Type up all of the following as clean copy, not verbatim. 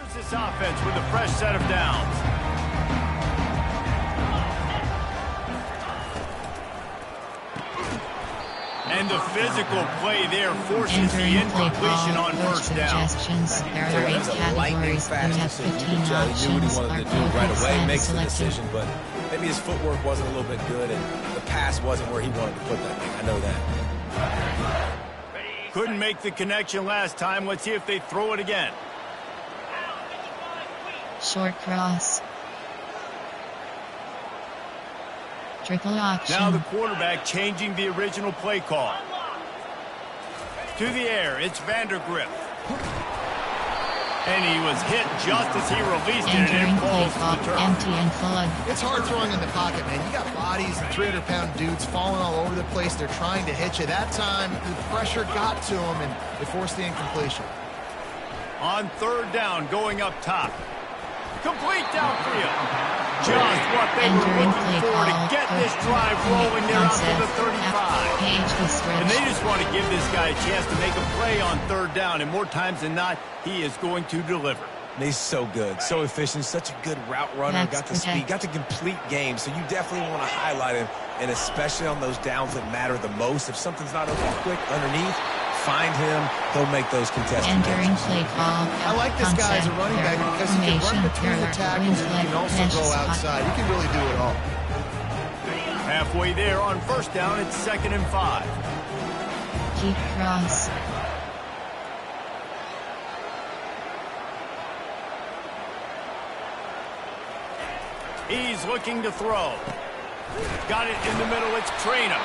Here's this offense with a fresh set of downs. And the physical play there forces the incompletion on first down. There are 8 categories. You have 15 options. Our right away makes the decision, but maybe his footwork wasn't a little bit good, and the pass wasn't where he wanted to put that thing. I know that. Couldn't make the connection last time. Let's see if they throw it again. Short cross. Triple option. Now the quarterback changing the original play call. To the air, it's Vandergriff. And he was hit just as he released it, and it falls to the turf. Empty and flood. It's hard throwing in the pocket, man. You got bodies and 300-pound dudes falling all over the place. They're trying to hit you. That time, the pressure got to him, and it forced the incompletion. On third down, going up top. Complete downfield. Just what they were looking for to get this drive rolling there out to the 35. And they just want to give this guy a chance to make a play on third down, and more times than not, he is going to deliver. And he's so good, so efficient, such a good route runner, got the speed, got the complete game, so you definitely want to highlight him, and especially on those downs that matter the most. If something's not open quick underneath, find him, he'll make those contested play call. I like this guy as a running back because he can run between the tackles and he can also go outside. He can really do it all. Halfway there on first down, it's 2nd and 5. Deep cross. He's looking to throw. Got it in the middle, it's Trainer.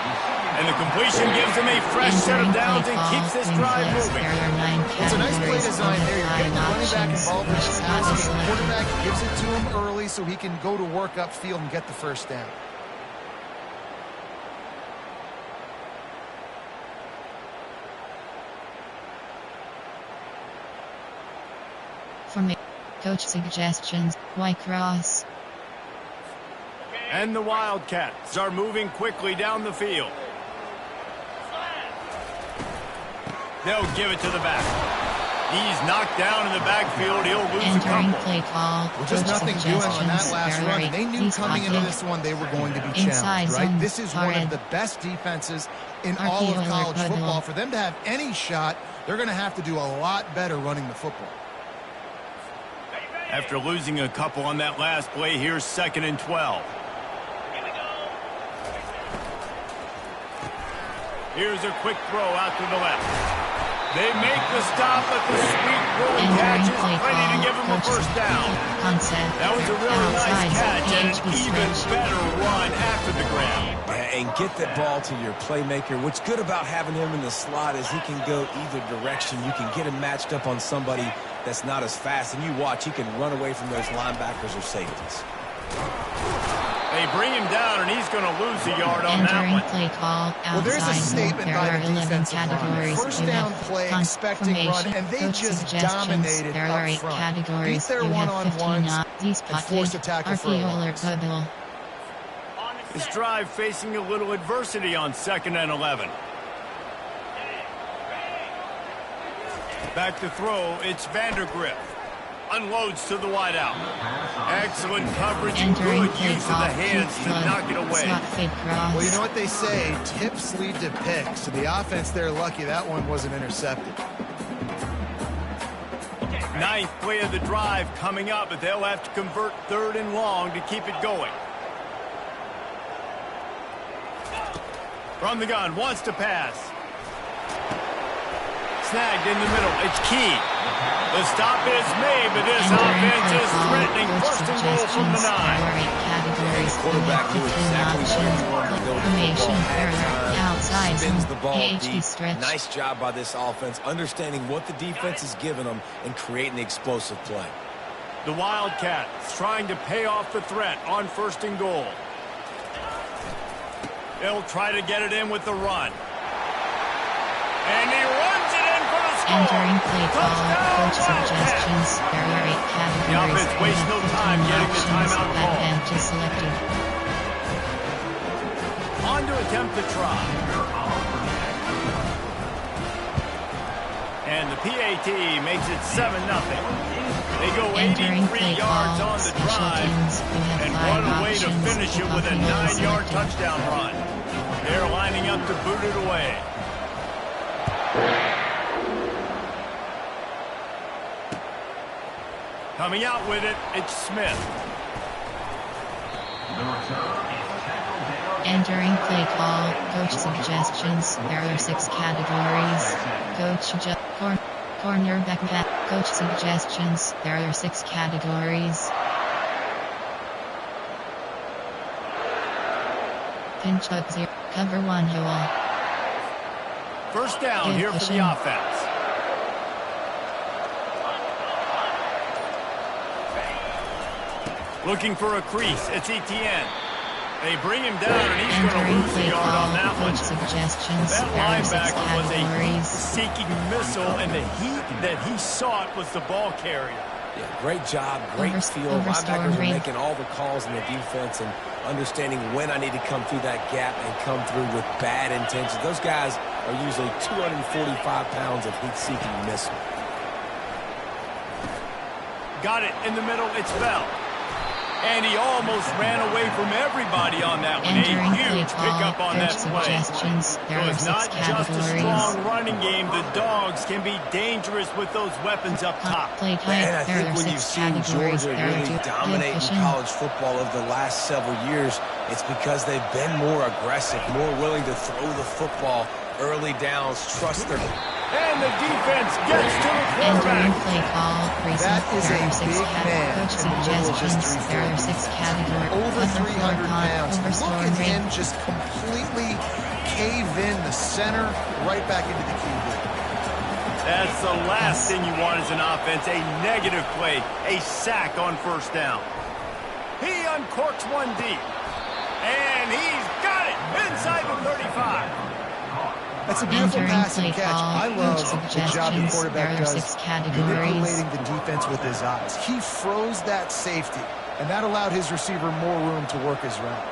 And the completion gives him a fresh set of downs and keeps this drive moving. It's a nice play design there. You're getting the running back involved with his pass. The quarterback gives it to him early so he can go to work upfield and get the first down. For me, coach suggestions, Y cross. And the Wildcats are moving quickly down the field. They'll give it to the back. He's knocked down in the backfield. He'll lose a couple. Play call. Well, just nothing doing on that last run. They knew coming into this one they were going to be challenged, right? This is one of the best defenses in all of college football. For them to have any shot, they're going to have to do a lot better running the football. After losing a couple on that last play, here's 2nd and 12. Here's a quick throw out to the left. They make the stop, but the sweet rolling catch is ready to give him a first down. That was a really nice catch and an even better run after the grab. And get that ball to your playmaker. What's good about having him in the slot is he can go either direction. You can get him matched up on somebody that's not as fast, and you watch, he can run away from those linebackers or safeties. They bring him down, and he's going to lose a yard on that one. Play call. Well, there's a statement by the defensive line. First down play, expecting run, and they just dominated up front. Beat their one-on-ones and forced a tackle for a loss. This drive facing a little adversity on 2nd and 11. Back to throw, it's Vandergriff. Unloads to the wideout. Excellent coverage and good use of the hands to knock it away. Well, you know what they say, tips lead to picks. So the offense, they're lucky that one wasn't intercepted. 9th play of the drive coming up, but they'll have to convert 3rd and long to keep it going. From the gun, wants to pass. Snagged in the middle, it's Key. The stop is made, but this offense is threatening 1st and goal from the 9. Quarterback knew exactly where he wanted to go outside, spins the ball deep. Stretch. Nice job by this offense, understanding what the defense is giving them and creating the explosive play. The Wildcats trying to pay off the threat on 1st and goal. They'll try to get it in with the run. And he runs it in for the score. Entering play call, coach suggestions. There are 8 categories. The offense wastes no time getting the timeout call. Selected. On to attempt the try. And the PAT makes it 7-0. They go Entering 83 play yards call, on the special drive. teams. You have And 5 what a way to options. finish it with a Kickoff window 9-yard selected. touchdown run. They're lining up to boot it away. Coming out with it, it's Smith. Entering play call, coach suggestions. There are 6 categories. Cornerback. Coach suggestions. There are 6 categories. Pinch up 0. Cover 1 hole. First down Good here for pushing. the offense. Looking for a crease. It's Etienne. They bring him down, and he's going to Entering lose a play yard call, on that one. coach suggestions. That There are 6 linebacker was a categories. seeking missile, and the heat that he sought was the ball carrier. Yeah, great job, great feel. Linebackers are making all the calls in the defense and understanding when I need to come through that gap and come through with bad intentions. Those guys are usually 245 pounds of heat-seeking missile. Got it in the middle. It's Bell. And he almost ran away from everybody on that one. Entering A play huge call, pickup on that coach play. suggestions. There So are it's 6 not just a categories. strong running game. The Dogs can be dangerous with those weapons up top. Play And I type. There think are when you've 6 seen categories. Georgia There are really 2 dominate in pushing. college football over the last several years, it's because they've been more aggressive, more willing to throw the football early downs, trust their... And the defense gets to the Entering quarterback. play call. That is There a are 6 big man Coach in the middle of this suggestions. There are 6 categories. Over 300 pounds. Look Overstorm at rate. him just completely cave in the center, right back into the QB. That's the last thing you want as an offense. A negative play, a sack on first down. He uncorks one deep. And he's got it inside the 35. That's a beautiful Entering pass and play catch. call, I love coach the job the suggestions. quarterback There are does 6 categories. manipulating the defense with his eyes. He froze that safety, and that allowed his receiver more room to work his route.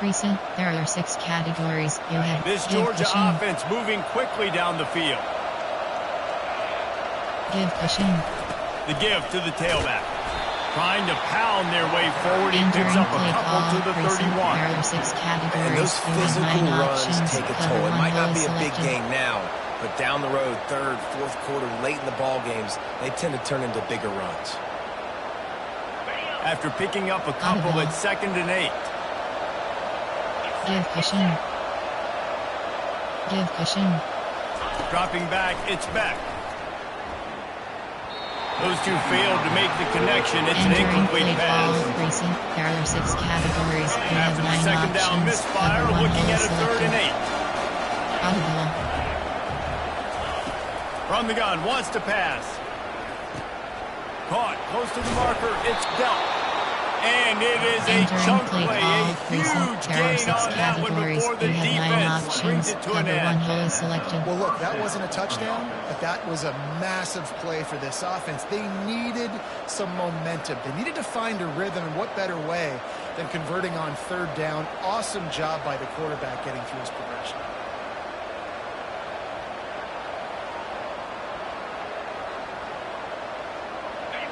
Recent. There are 6 categories. You have This give Georgia pushing. offense moving quickly down the field. Give pushing. The give to the tailback. Trying to pound their way forward. He Entering picks up a play couple call. to the Recent. 31. There are 6 categories. And those You have physical 9 runs options. take a Cover toll. It 1 might not hole be a big selected. game now, but down the road, third, fourth quarter, late in the ball games, they tend to turn into bigger runs. After picking up a couple at 2nd and 8. Give pushing. Give pushing. Dropping back, it's back. Those two failed to make the connection. It's an Entering incomplete play call. pass. Recent. There are 6 categories. You have After the 9 second options. down misfire, Cover 1 looking hole at a 3rd and selected. 8. Audible. From the gun, wants to pass. Caught, close to the marker, it's dealt. And it is a Entering chunk play play, call. a huge Recent. There are gain 6 on that one categories. before the You have 9 defense brings options. it to an Cover 1 end. hole is selected. Well, look, that wasn't a touchdown, but that was a massive play for this offense. They needed some momentum. They needed to find a rhythm, and what better way than converting on 3rd down. Awesome job by the quarterback getting through his progression.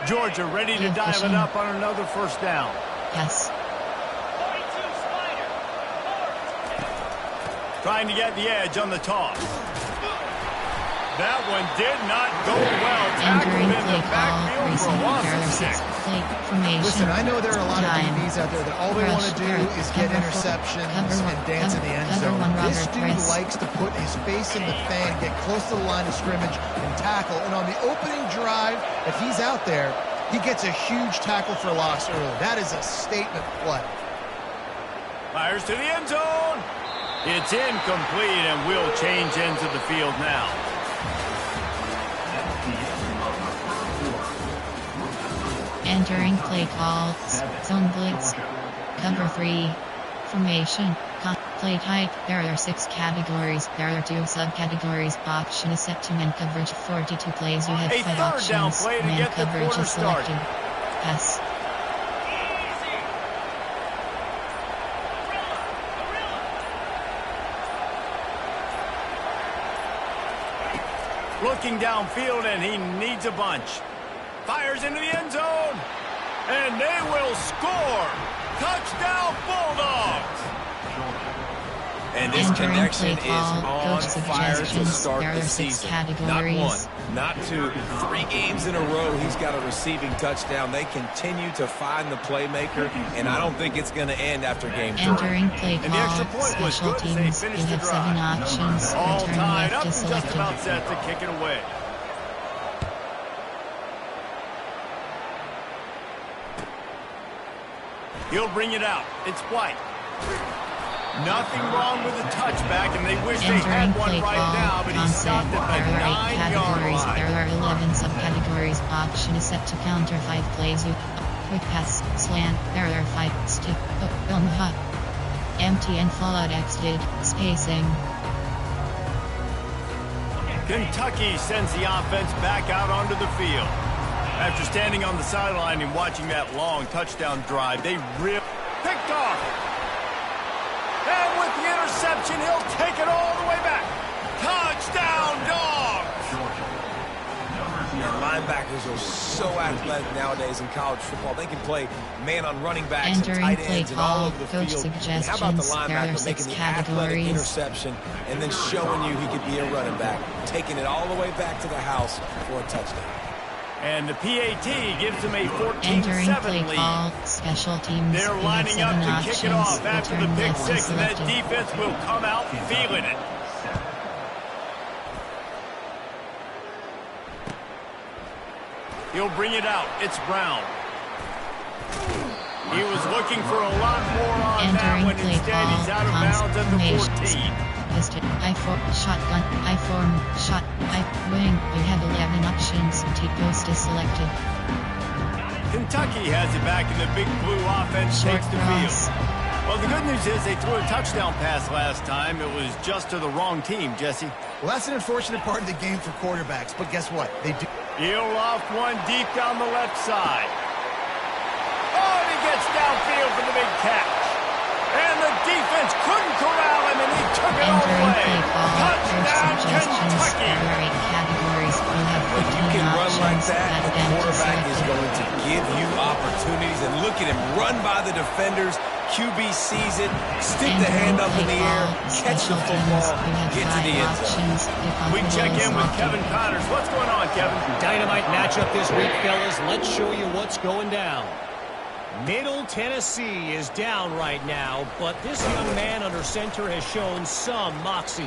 Georgia ready to Give dial it pushing. up on another first down. Yes. Trying to get the edge on the toss. That one did not go well. Tackled Entering in the play call. backfield for a Recent. loss There of are 6. 6 play formation. Listen, I know there are a lot of Time. DBs out there that all they want to do Rush, is get cover four, interceptions cover one, and dance in the end cover zone. one, This Robert dude Press. likes to put his face in the fan, get close to the line of scrimmage, and tackle. And on the opening drive, if he's out there, he gets a huge tackle for loss early. That is a statement play. Fires to the end zone. It's incomplete, and we'll change ends of the field now. Entering play call. Zone blitz. Cover 3. Formation. Play type. There are 6 categories. There are 2 subcategories. Option is set to man coverage. 42 plays. You have A 5 third down options. play to Man get the coverage quarter is selected. started. Pass. looking downfield, and he needs a bunch. Fires into the end zone, and they will score. Touchdown, Bulldogs. And this connection is on Coach fire to start there the are 6 season. categories. Not one, not two, 3 games in a row he's got a receiving touchdown. They continue to find the playmaker, and I don't think it's going to end after game 3. Entering play And the extra call, point was special good as they teams, you finished the have 7 drive. options, All return tied left up to and just selected. about set to kick it away. He'll bring it out. It's White. Nothing wrong with the touchback, and they wish they had one right now, but he stopped at the There are 8 9-yard categories. line. There are 11 subcategories. Option is set to counter 5 plays with quick pass, slant. There are 5 stick, on the hut. Empty and followed exited, spacing. Kentucky sends the offense back out onto the field. After standing on the sideline and watching that long touchdown drive, they really picked off. And with the interception, he'll take it all the way back. Touchdown, Dogs! And linebackers are so athletic nowadays in college football. They can play man on running backs and Entering tight play ends and all call, over the coach field. And how about the suggestions. There are linebacker 6 making the athletic categories. interception and then showing you he could be a running back, taking it all the way back to the house for a touchdown. And the PAT gives them a Entering 14-7 play lead. call, special teams. They're you have lining 7 up to options, kick it off after the return pick left to 6, and that selected. defense will come out feeling it. He'll bring it out. It's Brown. He was looking for a lot more on that Entering one. play Instead, call, he's out of bounds at the formations. 14. Pistol, I-4, shotgun, I-form, shot, I-wing. We have 11 options. T-post is selected. Kentucky has it back, and the big blue offense Short takes the field. cross. Well, the good news is they threw a touchdown pass last time. It was just to the wrong team, Jesse. Well, that's an unfortunate part of the game for quarterbacks, but guess what? They do. He'll loft one deep down the left side. Oh, and he gets downfield for the big catch. And the defense couldn't corral him, and he took it all Entering away. play call, Touchdown, suggestions. Kentucky. There are 8 categories. You have When you 15 can run like options. that, the Empty quarterback is selected. going to give you opportunities. And look at him run by the defenders. QB sees it, stick the hand up in the air, catch the football, get to the end zone. We check in with Kevin Connors. What's going on, Kevin? Dynamite matchup this week, fellas. Let's show you what's going down. Middle Tennessee is down right now, but this young man under center has shown some moxie.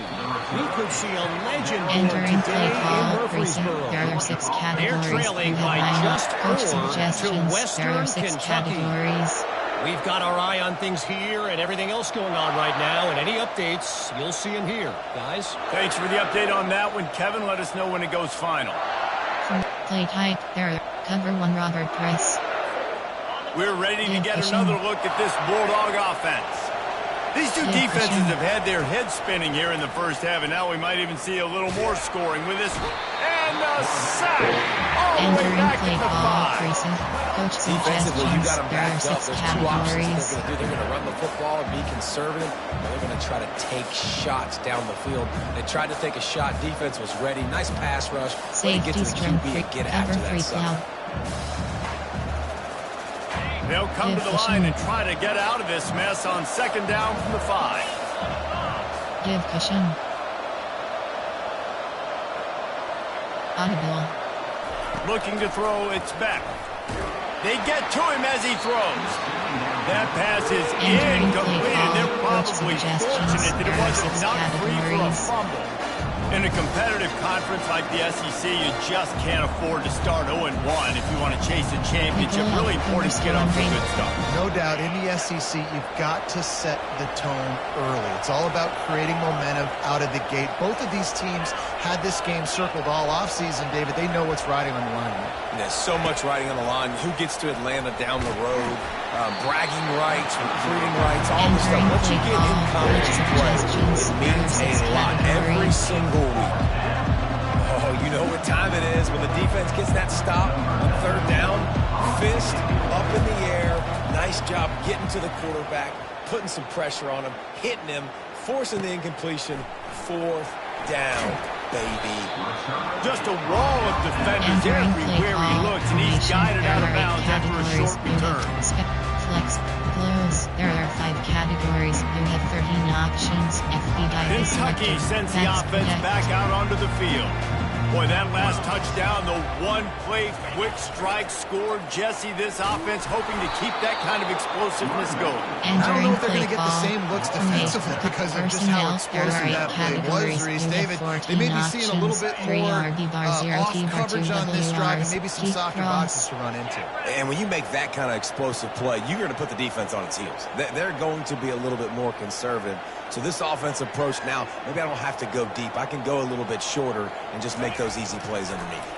We could see a legend born Entering play today in call, precinct. Murfreesboro. There are 6 categories. They're trailing You have by 9 just coach 4 to suggestions. Western There are 6 Kentucky. categories. We've got our eye on things here and everything else going on right now, and any updates, you'll see them here, guys. Thanks for the update on that one, Kevin. Let us know when it goes final. From play type, there are cover 1 Robert Press. We're ready to get Pushing. another look at this Bulldog offense. These two Yeah, defenses pushing. have had their heads spinning here in the first half, and now we might even see a little more scoring with this. And a sack all the way Entering back play at the call, 5. precinct. Coach Defensively, you suggestions. got them There are backed up. 6 There's 2 options categories. they're going to do. They're going to run the football and be conservative, or they're going to try to take shots down the field. They tried to take a shot. Defense was ready. Nice pass rush. Way to get Safety to the strength QB and get after cover 3 that sucker. cloud. They'll come to the line and try to get out of this mess on 2nd down from the 5. Give cushion. Audible. Looking to throw, it's back. They get to him as he throws. That pass is Entering play incomplete, call, and they're coach probably suggestions. fortunate that it There are wasn't 6 knocked free for a categories. fumble. In a competitive conference like the SEC, you just can't afford to start 0-1 if you want to chase a championship. Really important to get off to a good start. No doubt, in the SEC, you've got to set the tone early. It's all about creating momentum out of the gate. Both of these teams had this game circled all offseason, David. They know what's riding on the line. There's so much riding on the line. Who gets to Atlanta down the road? Bragging rights, recruiting rights, all this stuff. Once you get in college play, it means a lot every single week. Oh, you know what time it is when the defense gets that stop on 3rd down. Fist up in the air. Nice job getting to the quarterback, putting some pressure on him, hitting him, forcing the incompletion. 4th down. baby. Just a wall of defenders everywhere he looks, and he's guided out of bounds after a short return. Flex, close. There are 5 categories. You have 13 options. Kentucky sends the offense back out onto the field. Boy, that last touchdown, the one-play quick strike scored. Jesse, this offense hoping to keep that kind of explosiveness going. I don't know if they're going to get the same looks defensively because of just how explosive that play was, Reese. David, they may be seeing a little bit more off coverage on this drive and maybe some softer boxes to run into. And when you make that kind of explosive play, you're going to put the defense on its heels. They're going to be a little bit more conservative. So this offensive approach now, maybe I don't have to go deep. I can go a little bit shorter and just make those easy plays underneath.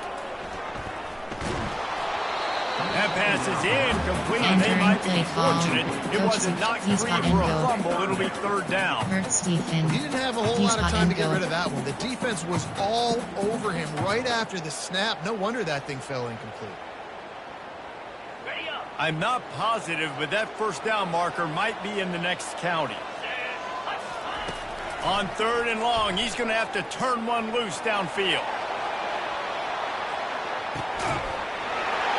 That pass is incomplete. They might be fortunate. It wasn't knocked free for a fumble. It'll be third down. He didn't have a whole lot of time to get rid of that one. The defense was all over him right after the snap. No wonder that thing fell incomplete. I'm not positive, but that first down marker might be in the next county. On 3rd and long, he's going to have to turn one loose downfield.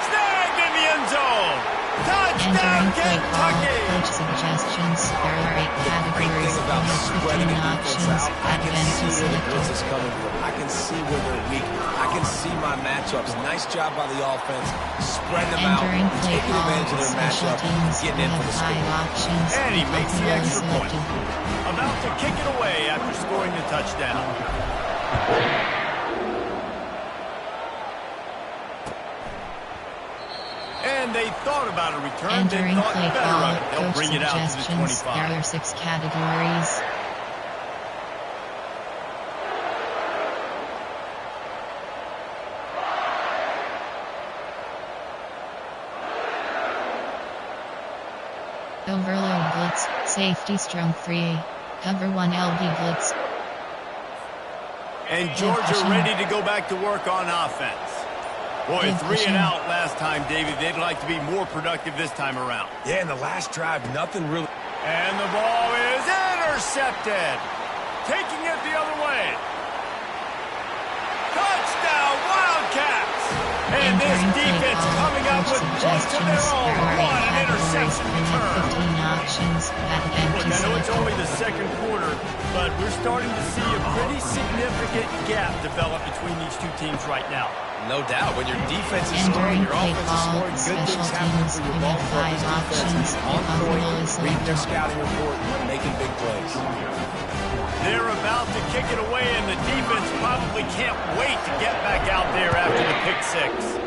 Snagged in the end zone. Touchdown, Kentucky! Coach suggestions. There are 8 categories. About spreading the options. I can see where the blitz is coming from. I can see where they're weak. I can see my matchups. Nice job by the offense. Spread them out. Taking advantage of their matchup. Getting in for the score. And he makes the extra point. About to kick it away after scoring the touchdown. And they thought about a return. They thought better of it. They'll bring it out to the 25. There are 6 categories. Overload blitz, safety strong free. Cover 1 LB blitz. And Georgia ready to go back to work on offense. Boy, 3 and out last time, David. They'd like to be more productive this time around. Yeah, in the last drive, nothing really. And the ball is intercepted. Taking it the other way. Touchdown, Wildcats. And this defense coming up with points of their own. What an interception return. 15 options. Look, I know it's only the second quarter, but we're starting to see a pretty significant gap develop between these two teams right now. No doubt. When your defense is scoring, your offense is scoring, good things happen for your ball club. This defense is on point, reading their scouting report, making big plays. They're about to kick it away, and the defense probably can't wait to get back out there after the pick 6.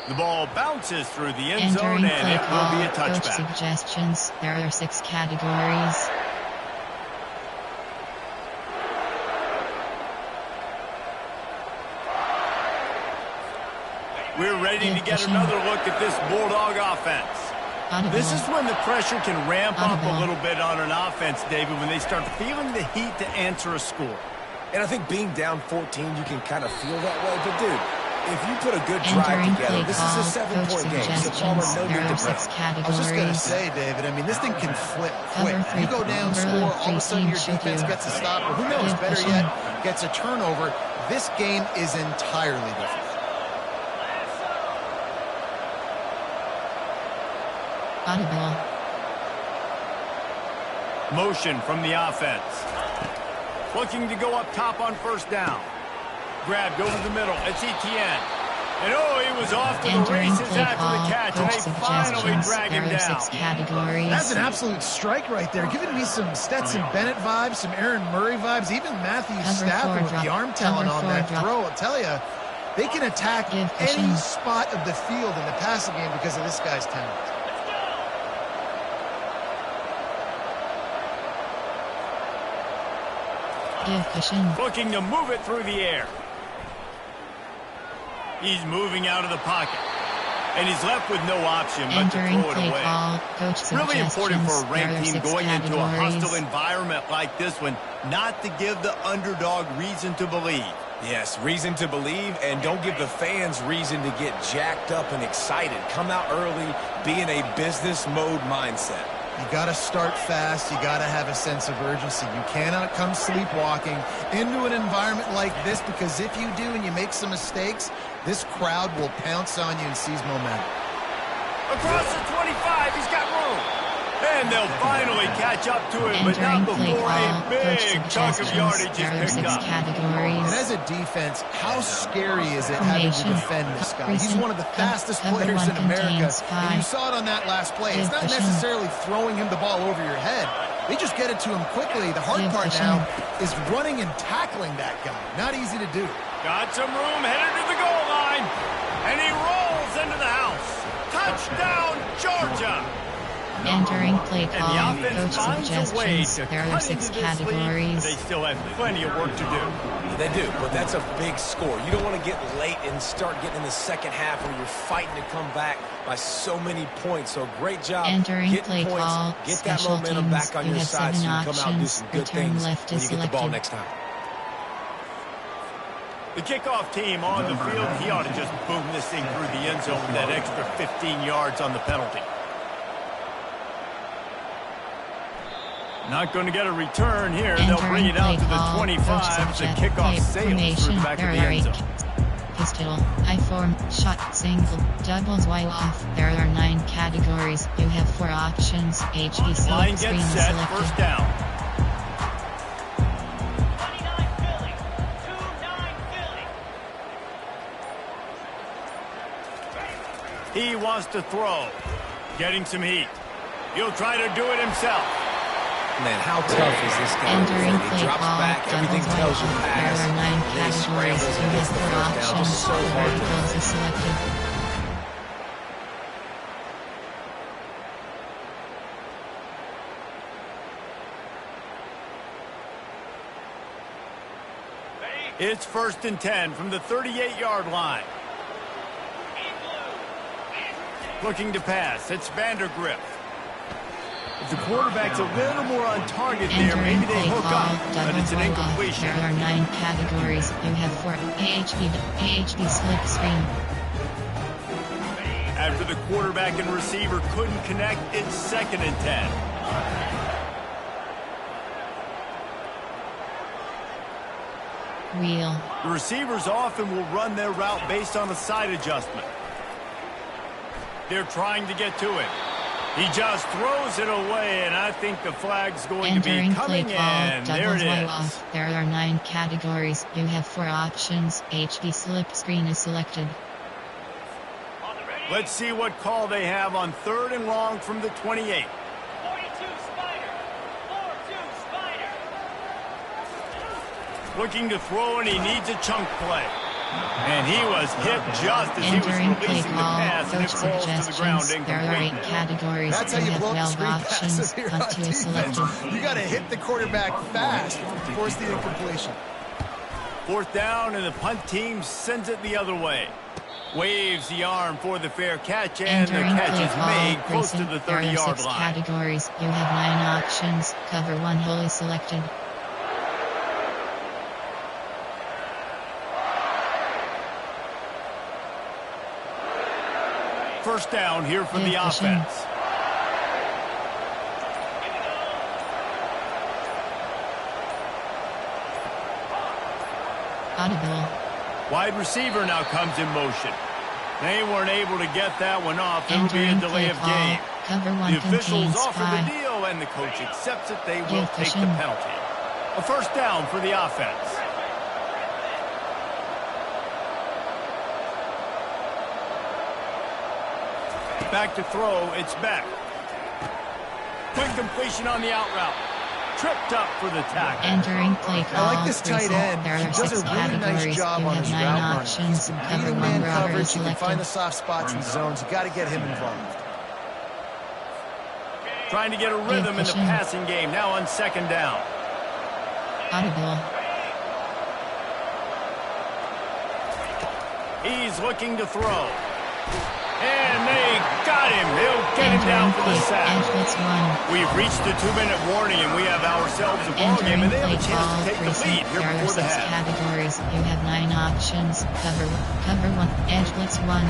The ball bounces through the end zone, and it will be a touchback. Coach suggestions. There are 6 categories. We're ready to get another look at this Bulldog offense. This is when the pressure can ramp up a little bit on an offense, David, when they start feeling the heat to answer a score. And I think being down 14, you can kind of feel that way. But, dude, if you put a good drive together, this is a 7-point game. So, Palmer, no need to break. I was just going to say, David, I mean, this thing can flip quick. You go down, score, all of a sudden your defense gets a stop, or who knows, better yet, gets a turnover. This game is entirely different. Audible. Motion from the offense. Looking to go up top on first down. Grabbed over the middle. It's Etienne. And he was off to the races after the catch, and they finally drag him down. That's an absolute strike right there. Giving me some Stetson Bennett vibes, some Aaron Murray vibes, even Matthew Stafford with the arm talent on that throw. I'll tell you, they can attack any spot of the field in the passing game because of this guy's talent. Looking to move it through the air. He's moving out of the pocket. And he's left with no option but to throw it away. Really important for a ranked team going into a hostile environment like this one not to give the underdog reason to believe. Yes, reason to believe, and don't give the fans reason to get jacked up and excited. Come out early, be in a business mode mindset. You got to start fast. You got to have a sense of urgency. You cannot come sleepwalking into an environment like this, because if you do and you make some mistakes, this crowd will pounce on you and seize momentum. Across the 25, he's got room. And they'll finally catch up to him, but not before a big chunk of yardage is picked up. And as a defense, how scary is it having to defend this guy? He's one of the fastest players in America, and you saw it on that last play. It's not necessarily throwing him the ball over your head. They just get it to him quickly. The hard part now is running and tackling that guy. Not easy to do. Got some room, headed to the goal line, and he rolls into the house. Touchdown, Georgia! Entering play call, coach suggestions. There are 6 categories. They still have plenty of work to do. They do, but that's a big score. You don't want to get late and start getting in the second half where you're fighting to come back by so many points. So great job entering getting play points, call, get that momentum teams. back on your side so you can come out and do some good things left when you get the ball selected. next time. The kickoff team on the field, he ought to just boom this thing through the end zone with that extra 15 yards on the penalty. Not going to get a return here. They'll bring it out to the 25. The kickoff sails through the back of the end zone. Pistol, high form, shot, single, doubles, wide off. There are 9 categories. You have 4 options. HB Line select screen gets set, selected. first down. 29 Philly. He wants to throw. Getting some heat. He'll try to do it himself. Man, how tough is this guy? Entering He play drops call, back, everything tells you pass. There are 9 And then he categories. scrambles You and have gets the 4 first down. options. Just so hard to Verticals is selected. It's 1st and 10 from the 38-yard line. Looking to pass. It's Vandergrift. If the quarterback's a little more on target there, maybe they hook up, but it's an incompletion. There are 9 categories. You have 4 AHB slip screen. After the quarterback and receiver couldn't connect, it's 2nd and 10. Wheel. The receivers often will run their route based on a side adjustment. They're trying to get to it. He just throws it away, and I think the flag's going to be coming in. There it is. There are 9 categories. You have 4 options. HB slip screen is selected. Let's see what call they have on 3rd and long from the 28. 42 Spider. 4-2 Spider. Looking to throw, and he needs a chunk play. And he was hit just as he was releasing the pass, and it falls to the ground incomplete. There are 8 categories. That's how you blow up screen passes here on defense. You got to hit the quarterback fast to force the incompletion. 4th down, and the punt team sends it the other way. Waves the arm for the fair catch, and the catch is made close to the 30-yard line. Categories. You have 9 options. Cover 1 wholly selected. First down here for the offense. Audible. Wide receiver now comes in motion. They weren't able to get that one off. It'll be a delay of game. The officials offer the deal, and the coach accepts it. They will take the penalty. A first down for the offense. Back to throw, it's back. Quick completion on the out route. Tripped up for the tackle. Entering play call. I like this tight end. There He are does 6 a really categories. nice job you on have his 9 route options. running. Cover Beating 1 man router coverage, you can selected. find the soft spots and zones. You got to get him involved. Trying to get a rhythm in the passing game. Now on 2nd down. Audible. He's looking to throw. And they got him. They'll get him down for the sack. We've reached the 2-minute warning, and we have ourselves a ball game, and they have a chance to take the lead here before the half. Categories. You have 9 options. Cover 1. Edge blitz 1.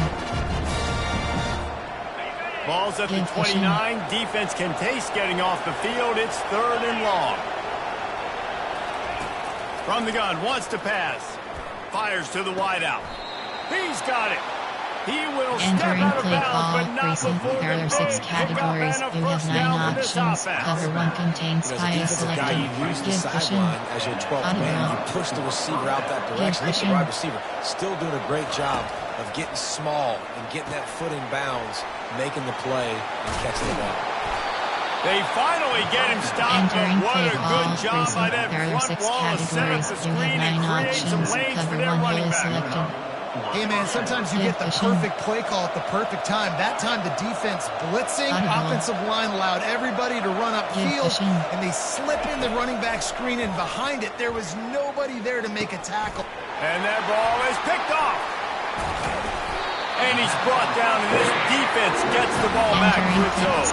Ball's at the 29. Defense can taste getting off the field. It's 3rd and long. From the gun, wants to pass. Fires to the wideout. He's got it. He will step out of bounds, but not before there are 6 categories. You have 9 options. Cover 1 contains bias selected. You use the sideline as your 12th man. You push the receiver out that direction. The wide receiver still doing a great job of getting small and getting that foot in bounds, making the play and catching the ball. They finally get him stopped, but what a good job by that front wall to set up the screen and create some lanes for their running back. Hey, man, sometimes you get the perfect play call at the perfect time. That time the defense blitzing, offensive line allowed everybody to run upfield, and they slip in the running back screen, and behind it there was nobody there to make a tackle. And that ball is picked off. And he's brought down, and this defense gets the ball back for its own.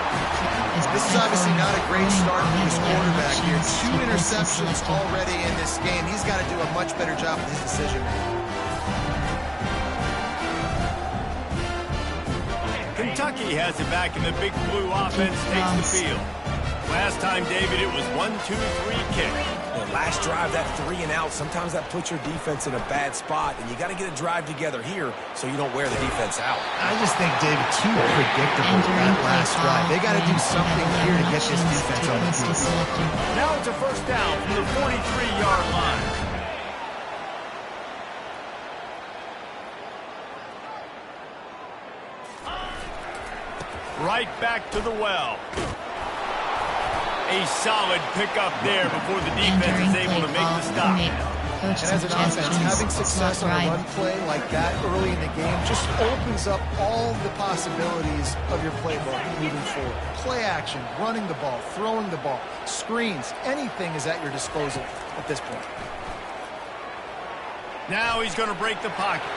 This is obviously not a great start for this quarterback here. 2 interceptions already in this game. He's got to do a much better job with his decision-making. Kentucky has it back, and the big blue offense takes the field. Last time, David, it was 1-2-3 kick. And last drive, that 3 and out, sometimes that puts your defense in a bad spot, and you got to get a drive together here so you don't wear the defense out. I just think, David, too predictable that last drive. They got to do something here to get this defense on the field. Now it's a 1st down from the 43-yard line. Right back to the well. A solid pickup there before the defense is able to make the stop. And as an offense, having success on a run play like that early in the game just opens up all the possibilities of your playbook moving forward. Play action, running the ball, throwing the ball, screens, anything is at your disposal at this point. Now he's going to break the pocket.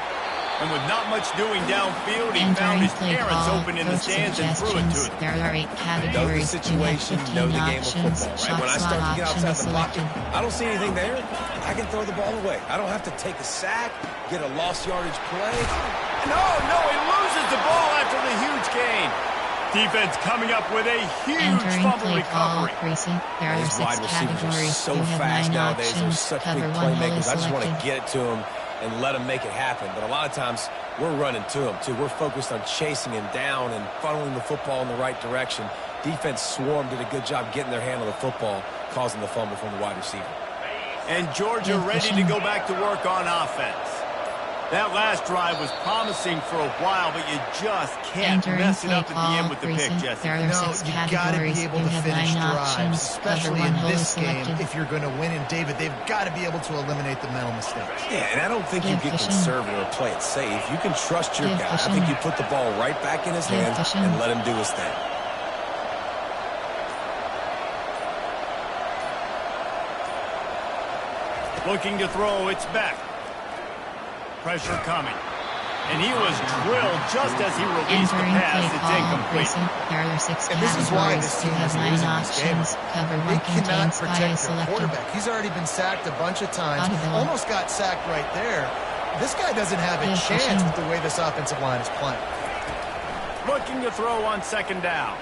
And with not much doing downfield, he found his parents open in the stands and threw it to him. There are 8 categories. Know the situation, know the game of football, right? When I start to get outside the pocket, I don't see anything there. I can throw the ball away. I don't have to take a sack, get a lost yardage play. No, he loses the ball after the huge gain. Defense coming up with a huge fumble recovery. There are 6 categories. So fast nowadays. They're such big playmakers. I just want to get it to them and let him make it happen. But a lot of times, we're running to him, too. We're focused on chasing him down and funneling the football in the right direction. Defense swarmed, did a good job getting their hand on the football, causing the fumble from the wide receiver. And Georgia ready to go back to work on offense. That last drive was promising for a while, but you just can't mess it up at the end with the pick, Jesse. There are 6 you got to be able to finish drives, especially in this game. If you're going to win, and David, they've got to be able to eliminate the mental mistakes. Yeah, and I don't think you get conservative or play it safe. You can trust your guy. I think you put the ball right back in his hands and let him do his thing. Looking to throw, it's back. Pressure coming. And he was drilled just as he released the pass. It's incomplete. There are 6 and this is why this team has 9 options. Cover 1 they cannot protect their quarterback. He's already been sacked a bunch of times. Almost got sacked right there. This guy doesn't have a chance with the way this offensive line is playing. Looking to throw on 2nd down.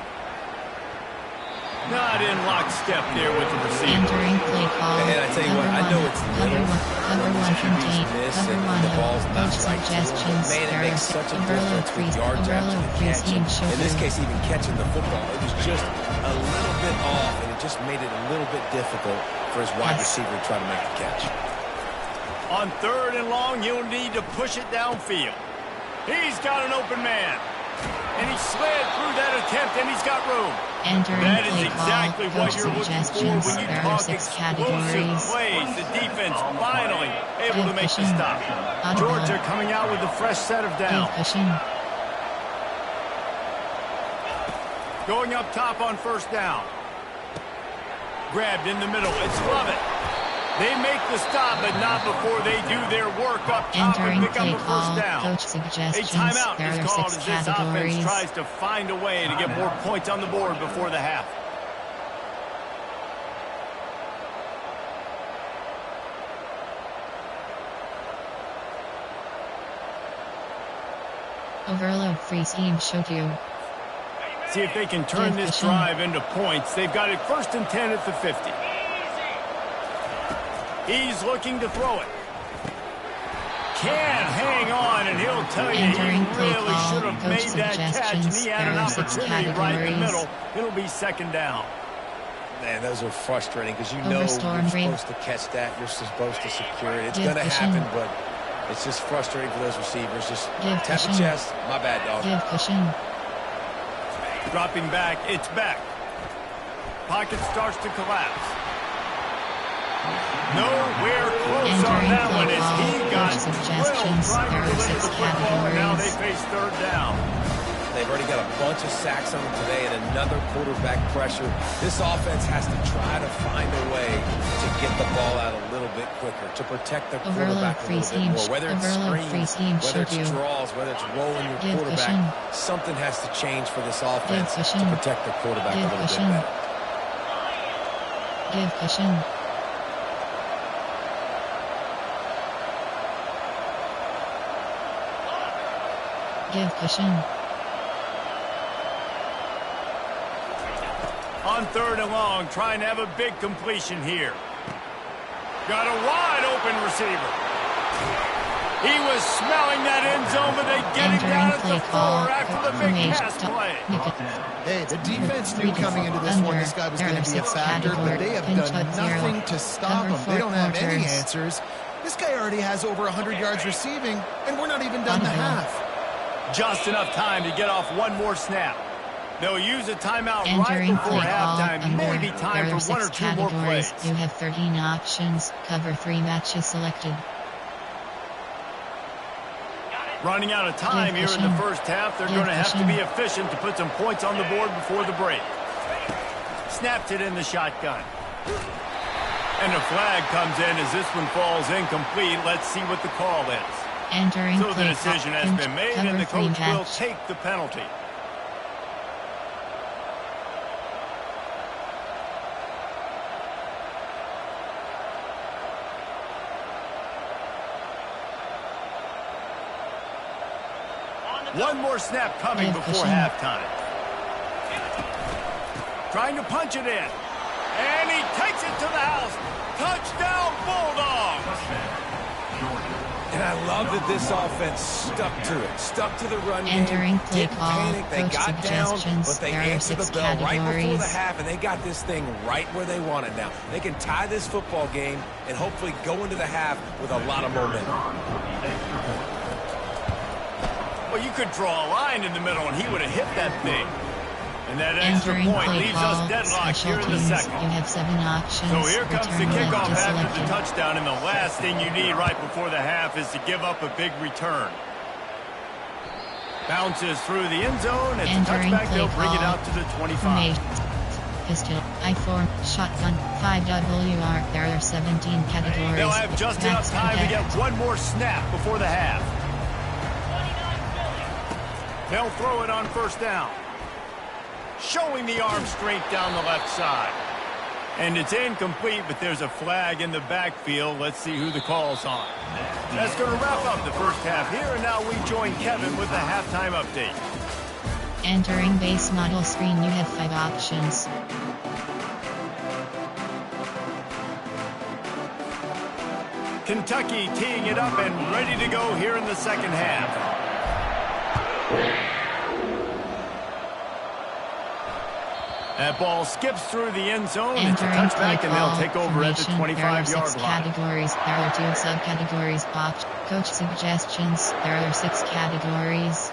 Not in lockstep there with the receiver. Entering play call. And I tell you what, I know it's little. Cover 1 contain. Cover 1 the ball's not right. Suggestions. Man, it makes such a difference with yards after the catch. In this case, even catching the football, it was just a little bit off, and it just made it a little bit difficult for his wide receiver to try to make the catch. On 3rd and long, you'll need to push it downfield. He's got an open man. And he slid through that attempt, and he's got room. That is exactly what you're looking for when you talk explosive plays. The defense finally able to make the stop. Georgia coming out with a fresh set of downs. Going up top on 1st down. Grabbed in the middle. It's Lovett. They make the stop, but not before they do their work up top and pick up a 1st down. A timeout is called as this offense tries to find a way to get more points on the board before the half. Overload free team show you. See if they can turn this drive into points. They've got it 1st and 10 at the 50. He's looking to throw it. Can't hang on, and he'll tell you he really should have made that catch, and he had an opportunity right in the middle. It'll be 2nd down. Man, those are frustrating because you know you're supposed to catch that. You're supposed to secure it. It's going to happen, but it's just frustrating for those receivers. Just tap the chest. My bad, dog. Dropping back, it's back. Pocket starts to collapse. Nowhere close on that one as he got drilled trying to deliver the football, and now they face 3rd down. They've already got a bunch of sacks on them today and another quarterback pressure. This offense has to try to find a way to get the ball out a little bit quicker, to protect the quarterback a little bit more. Whether it's screens, whether it's draws, whether it's rolling your quarterback, something has to change for this offense to protect the quarterback a little bit better. Give cushion. Give cushion. On 3rd and long, trying to have a big completion here. Got a wide open receiver. He was smelling that end zone, but they get him down at the 4 after the big pass play. Hey, the defense knew coming into this one this guy was going to be a factor, but they have done nothing to stop him. They don't have any answers. This guy already has over 100 yards receiving, and we're not even done the half. Just enough time to get off one more snap. They'll use a timeout right before halftime. Maybe time for 1 or 2 more plays. You have 13 options. Cover 3 matches selected. Running out of time here in the 1st half. They're going to have to be efficient to put some points on the board before the break. Snapped it in the shotgun. And a flag comes in as this one falls incomplete. Let's see what the call is. So the decision has been made, and the coach will take the penalty. One more snap coming before halftime. Trying to punch it in. And he takes it to the house. Touchdown, Bulldogs! And I love that this offense stuck to it. Stuck to the run game. Entering play Didn't call. panic. They got down, but they answered the bell right before the half, and they got this thing right where they want it now. They can tie this football game and hopefully go into the half with a lot of momentum. Well, you could draw a line in the middle, and he would have hit that thing. And that extra point leaves us deadlocked here in the 2nd. You have 7 options. So here comes the kickoff after the touchdown, and the last thing you need right before the half is to give up a big return. Bounces through the end zone. It's a touchback. They'll bring it out to the 25. Pistol, I-4, shotgun, 5WR. There are 17 categories. They'll have just enough time to get one more snap before the half. They'll throw it on 1st down. Showing the arm strength down the left side. And it's incomplete, but there's a flag in the backfield. Let's see who the call's on. That's going to wrap up the 1st half here, and now we join Kevin with the halftime update. Entering base model screen, you have 5 options. Kentucky teeing it up and ready to go here in the 2nd half. That ball skips through the end zone. It's a touchback, and they'll take over at the 25-yard line. Categories. There are 2 subcategories. Coach suggestions. There are 6 categories.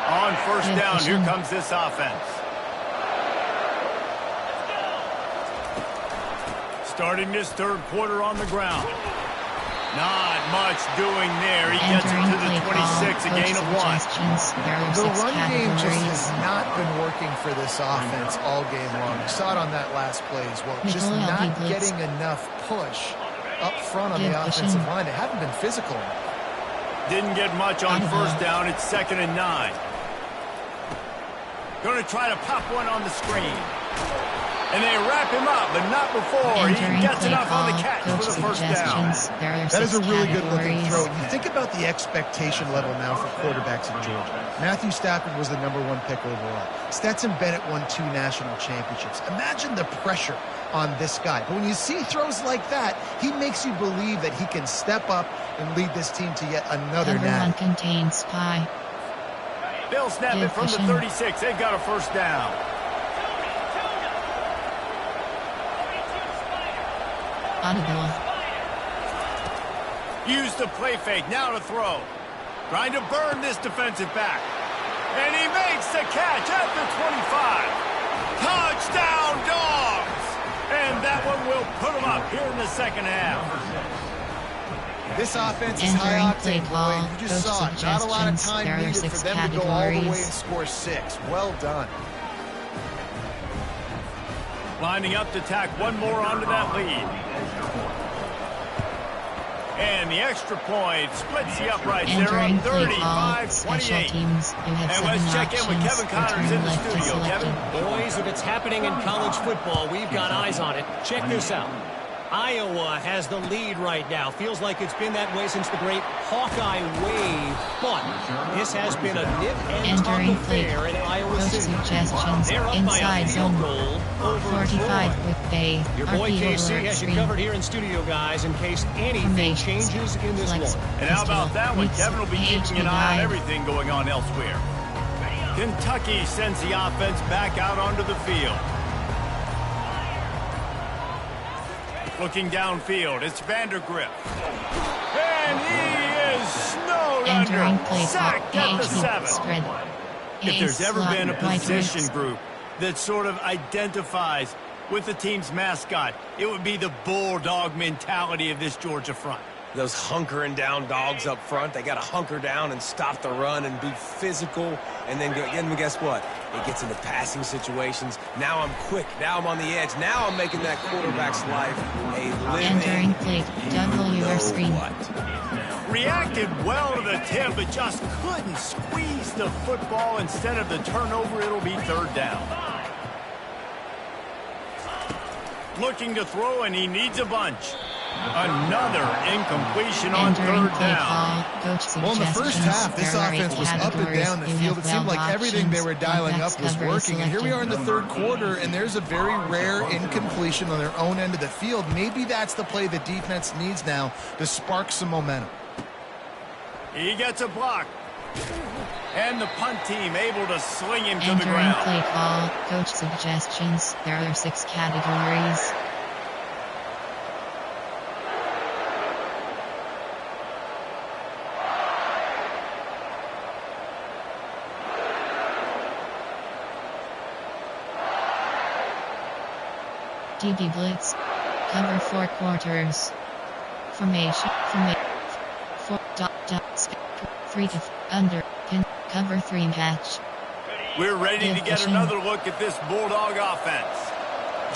On 1st down, here comes this offense. Starting this 3rd quarter on the ground. Not much doing there. He gets it to the 26, a gain of 1. The run game just has not been working for this offense all game long. You saw it on that last play as well. Just not getting enough push up front on the offensive line. They haven't been physical enough. Didn't get much on 1st down. It's 2nd and 9. Going to try to pop one on the screen. And they wrap him up, but not before he gets enough on the catch for the first down. That is a really good-looking throw. You think about the expectation level now for quarterbacks in Georgia. Matthew Stafford was the #1 pick overall. Stetson Bennett won 2 national championships. Imagine the pressure on this guy. But when you see throws like that, he makes you believe that he can step up and lead this team to yet another natty. Contains pie. They'll snap it from the 36. They've got a first down. Audible. Use the play fake. Now to throw. Trying to burn this defensive back. And he makes the catch at the 25. Touchdown, Dogs! And that one will put them up here in the second half. This offense is high octane, boy. You just saw it. Not a lot of time needed for them to go all the way and score 6. Well done. Lining up to tack one more onto that lead. And the extra point splits the uprights. They're up 35-28. And let's check in with Kevin Connors in the studio. Kevin? Boys, if it's happening in college football, we've got eyes on it. Check this out. Iowa has the lead right now. Feels like it's been that way since the great Hawkeye wave. But this has been a nip and tuck affair in Iowa City. They're up by a field goal over 45 with Bay. Your boy KC has you covered here in studio, guys, in case anything changes in this one. And how about that one? Kevin will be keeping an eye on everything going on elsewhere. Kentucky sends the offense back out onto the field. Looking downfield, it's Vandergrift. And he is snowed under. Sacked at the 7. If there's ever been a position group that sort of identifies with the team's mascot, it would be the bulldog mentality of this Georgia front. Those hunkering down dogs up front, they got to hunker down and stop the run and be physical. And then guess what? It gets into passing situations. Now I'm quick. Now I'm on the edge. Now I'm making that quarterback's life a living. Entering plate, WR screen. Reacted well to the tip, but just couldn't squeeze the football. Instead of the turnover, it'll be third down. Looking to throw, and he needs a bunch. Another incompletion on third down. Well, in the first half, this offense was up and down the field. It seemed like everything they were dialing up was working. And here we are in the third quarter, and there's a very rare incompletion on their own end of the field. Maybe that's the play the defense needs now to spark some momentum. He gets a block. And the punt team able to sling him to the ground. Play call, coach suggestions. There are 6 categories. DB blitz. Cover 4 quarters. Formation. 4 dot 3 to under. Pin. Cover 3 match. We're ready to get another look at this Bulldog offense.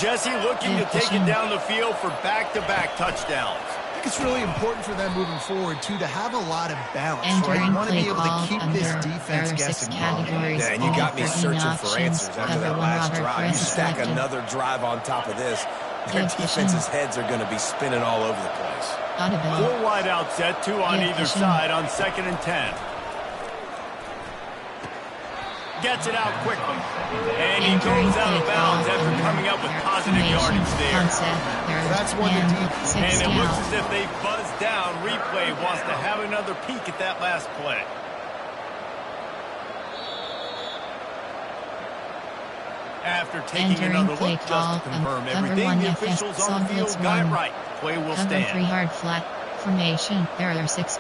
Jesse looking to take it down the field for back-to-back touchdowns. I think it's really important for them moving forward, too, to have a lot of balance, right? You want to be able to keep this defense guessing. Yeah, and you got me searching for answers after that last drive. You stack another drive on top of this, their defense's heads are going to be spinning all over the place. 4 wide out set, 2 on either side on 2nd and 10. Gets it out quickly. And he goes out of bounds after coming up with positive yardage there. That's one to deep. And it looks as if they buzzed down. Replay wants to have another peek at that last play. After taking another look just to confirm everything, the officials on the field got it right. Play will stand. Cover 3 hard flat. Formation. There are 6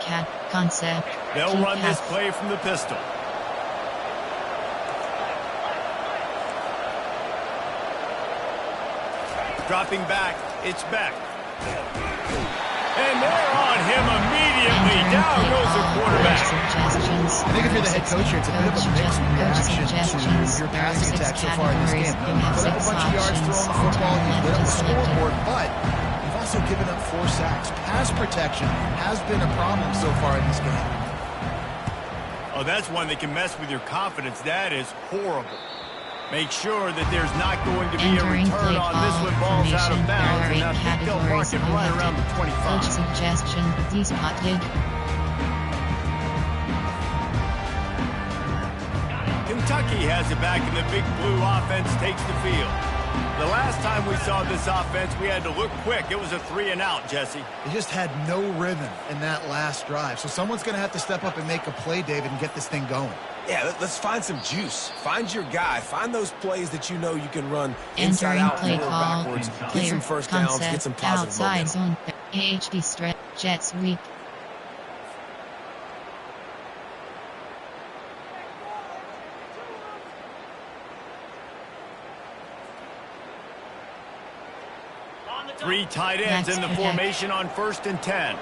concept. They'll run this play from the pistol. Dropping back, it's Beck. And they're on him immediately. Down goes the quarterback. I think if you're the head coach here, it's a bit of a mixed reaction to your passing attack so far in this game. You've put up a bunch of yards throwing the football, you've lit up the scoreboard, but you've also given up 4 sacks. Pass protection has been a problem so far in this game. Oh, that's one that can mess with your confidence. That is horrible. Make sure that there's not going to be a return on this when ball's out of bounds, and I think they'll mark it right around the 25. Coach suggestion, Biscodogg. Kentucky has it back, and the Big Blue offense takes the field. The last time we saw this offense, we had to look quick. It was a 3-and-out, Jesse. They just had no rhythm in that last drive. So someone's going to have to step up and make a play, David, and get this thing going. Yeah, let's find some juice. Find your guy. Find those plays that you know you can run inside out or backwards. Get some first downs, get some positive outside momentum. zone, AHD stretch, jet sweep. Three tight ends in the formation on 1st and 10.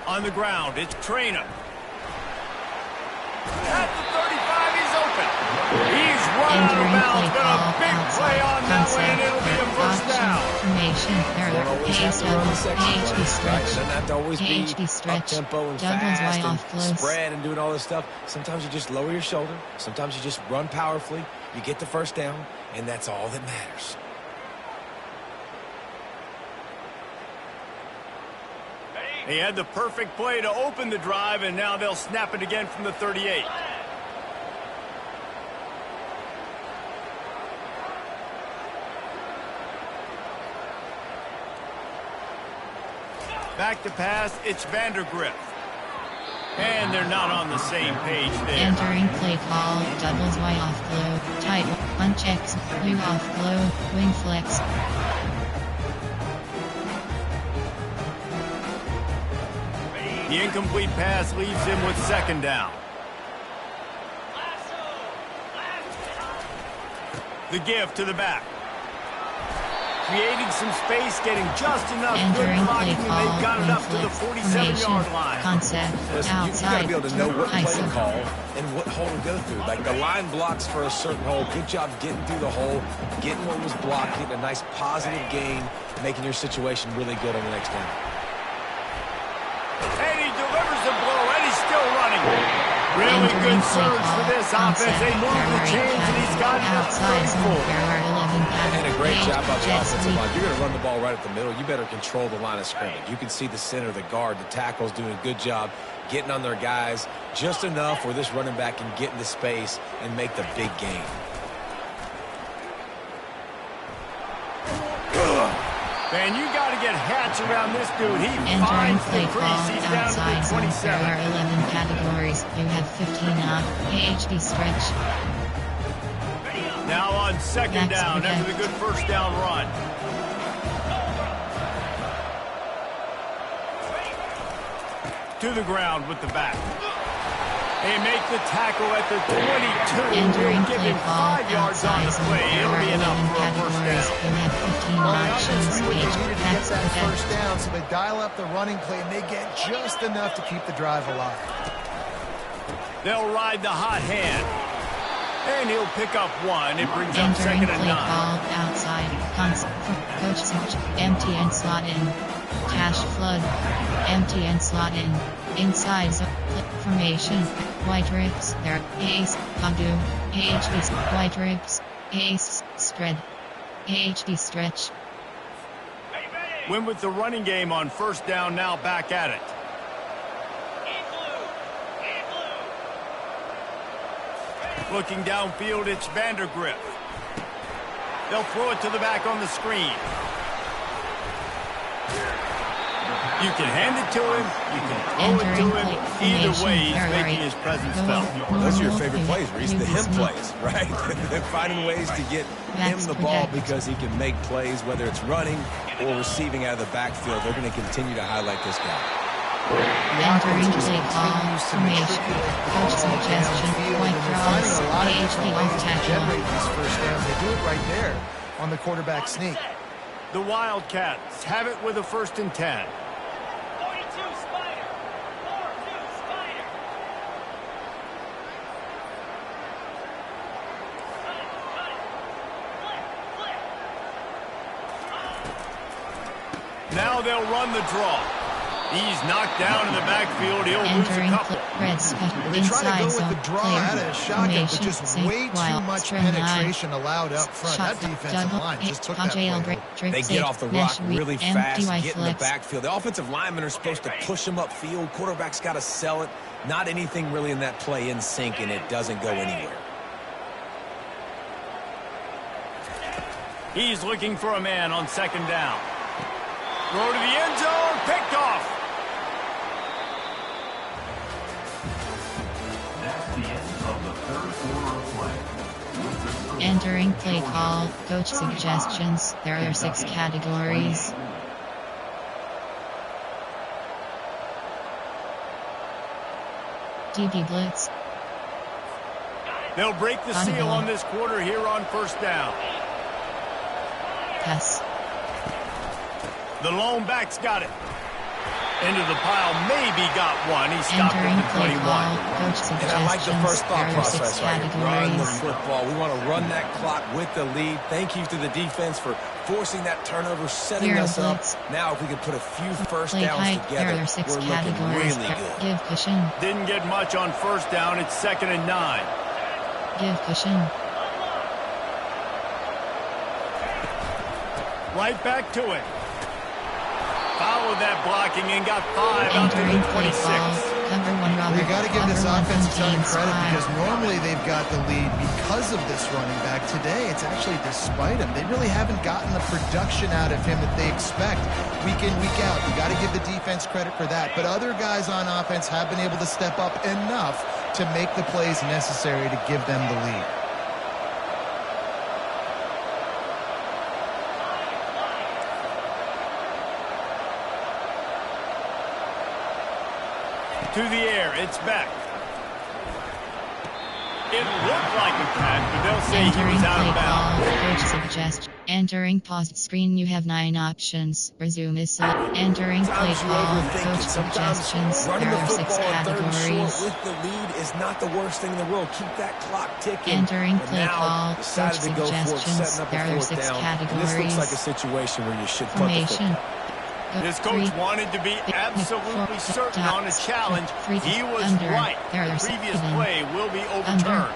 On the ground, it's Trainer. At the 35, he's open. He's run out of bounds, but a big play on that one, and it'll be a first down. Formation, AHD stretch. Doesn't have to always be up-tempo and fast and spread and doing all this stuff. Sometimes you just lower your shoulder. Sometimes you just run powerfully. You get the first down, and that's all that matters. They had the perfect play to open the drive, and now they'll snap it again from the 38. Back to pass, it's Vandergrift. And they're not on the same page there. Entering play call, doubles Y off glow, tight, unchecks, blue off glow, wing flex. The incomplete pass leaves him with 2nd down. The give to the back. Creating some space, getting just enough good blocking, and they've got it up to the 47-yard line. Concept, listen, you got to be able to know what play to call and what hole to go through. Like the line blocks for a certain hole. Good job getting through the hole, getting what was blocked, getting a nice positive gain, making your situation really good on the next down. And he delivers the blow, and he's still running. Really good surge for this offense. They move the chains, and he's got it up 34. And a great job by the offensive line. You're going to run the ball right at the middle. You better control the line of scrimmage. You can see the center, the guard, the tackles doing a good job getting on their guys just enough where this running back can get into space and make the big gain. Man, you got to get Hatch around this dude. He entering finds play the call crease. He's down outside to zone. 27. There are 11 categories. You have 15 up. AHD stretch. Now on 2nd down after the good first down run. To the ground with the back. They make the tackle at the 22. Entering Give play him call 5 yards on outside the zone. play. There It'll are be 11 enough for a first categories. down. You have 15 Well, the options. offense really needed to get That's that protect. first down, so they dial up the running play, and they get just enough to keep the drive alive. They'll ride the hot hand. And he'll pick up 1. It brings up Entering 2nd and 9. play call outside. Coach switch. Empty and slot in. Cash flood. Empty and slot in. Inside zone. Formation. White rips. There. Ace. Undo. AHD. White rips. Ace. Spread. AHD stretch. Win with the running game on 1st down, now back at it. Looking downfield, it's Vandergrift. They'll throw it to the back on the screen. You can hand it to him. You can throw it to him. Either way, he's making his presence felt. Those are your favorite plays, Reese, the him plays, right? They're finding ways to get him the ball because he can make plays, whether it's running or receiving out of the backfield. They're going to continue to highlight this guy. Entering play call, formation, coach suggestion, white cross, AHD off tackle. Generate these first downs. They do it right there on the quarterback sneak. The Wildcats have it with a 1st and 10. 42 Spider. 4-2 Spider. Now they'll run the draw. He's knocked down in the backfield. He'll lose a couple. They try to go with the draw out of shotgun, but just way too much penetration allowed up front. That defensive line just took that play. They get off the rock really fast, get in the backfield. The offensive linemen are supposed to push them upfield. Quarterback's got to sell it. Not anything really in that play in sync, and it doesn't go anywhere. He's looking for a man on second down. Throw to the end zone, picked off. Entering play call, coach suggestions. There are 6 categories. DB blitz. They'll break the seal on this quarter here on first down. Pass. The lone back's got it. Into the pile, maybe got one. He stopped at the 21. And I like the first thought process right here. Run the football. We want to run that clock with the lead. Thank you to the defense for forcing that turnover, setting us up. Now if we could put a few first downs together, we're looking really good. Give cushion. Didn't get much on first down. It's 2nd and 9. Give cushion. Right back to it. Followed that blocking and got 5 out to the 26. We got to give this offense a ton of credit because normally they've got the lead because of this running back. Today, it's actually despite him. They really haven't gotten the production out of him that they expect week in, week out. We got to give the defense credit for that. But other guys on offense have been able to step up enough to make the plays necessary to give them the lead. To the air, it's back. It looked like a catch, but they'll say he was out of bounds. Coach suggest. Entering paused screen, you have 9 options. Resume is select. Entering play call, coach suggestions. There are 6 categories. With the lead is not the worst thing in the world. Keep that clock ticking. Entering play call, coach suggestions. There are 6 categories. This looks like a situation where you should punt the football. This coach wanted to be absolutely certain on a challenge. He was right. The previous play will be overturned.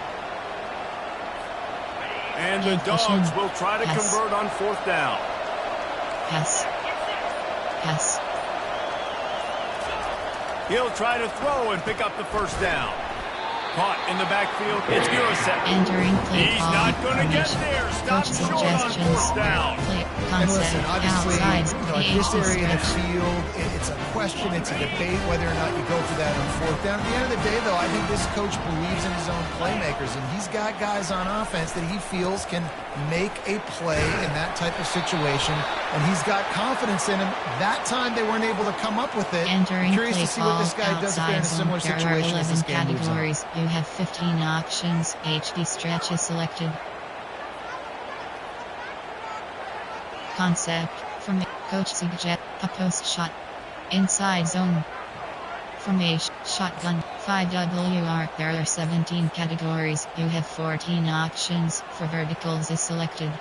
And the Dogs will try to convert on 4th down. Pass. Pass. He'll try to throw and pick up the first down. Caught in the backfield. It's Gurasek. Entering play He's not going to get there. Stop short on 4th down. And listen, obviously, at this area of the field, it's a question, it's a debate whether or not you go for that on 4th down. At the end of the day, though, I think this coach believes in his own playmakers, and he's got guys on offense that he feels can make a play in that type of situation, and he's got confidence in him. That time they weren't able to come up with it. Entering Curious to see what this guy does if they're in a similar situation as this game moves on. You have 15 options. HD stretch is selected. Concept. From coach suggest a post shot. Inside zone. Formation. Shotgun. 5WR. There are 17 categories. You have 14 options. For verticals is selected.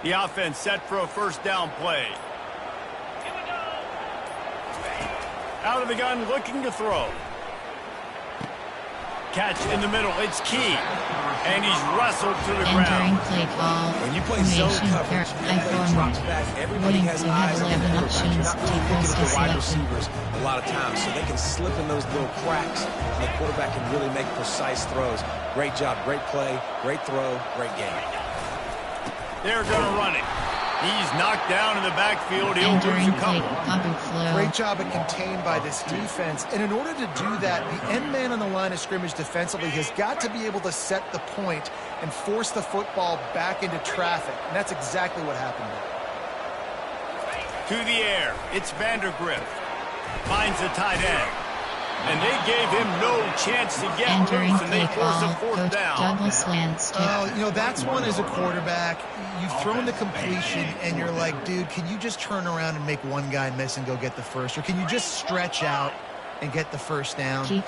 The offense set for a first down play. Out of the gun, looking to throw. Catch in the middle, it's key. And he's wrestled to the Entering ground. Play call. When you play zone coverage, everybody drops back. Everybody has eyes on the quarterback. You're not really looking at the wide receivers a lot of times, so they can slip in those little cracks, and the quarterback can really make precise throws. Great job, great play, great throw, great game. They're going to run it. He's knocked down in the backfield. He'll lose a couple. Great job at contained by this defense. And in order to do that, the end man on the line of scrimmage defensively has got to be able to set the point and force the football back into traffic. And that's exactly what happened there. To the air. It's Vandergrift. Finds the tight end. And they gave him no chance to get loose, and they force a 4th down. That's one as a quarterback. You've thrown the completion, and you're like, dude, can you just turn around and make one guy miss and go get the first? Or can you just stretch out and get the first down? You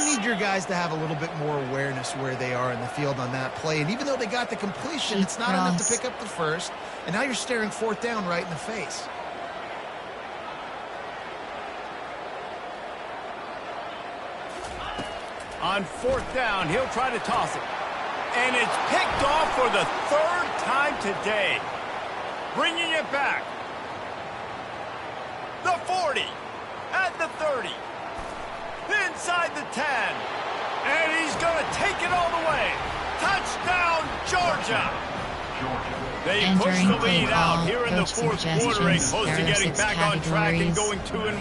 need your guys to have a little bit more awareness where they are in the field on that play. And even though they got the completion, it's not enough to pick up the first. And now you're staring 4th down right in the face. On 4th down, he'll try to toss it. And it's picked off for the 3rd time today. Bringing it back. The 40. At the 30. Inside the 10. And he's going to take it all the way. Touchdown, Georgia. They push the lead out here in the 4th quarter and close to getting back on track and going 2-1.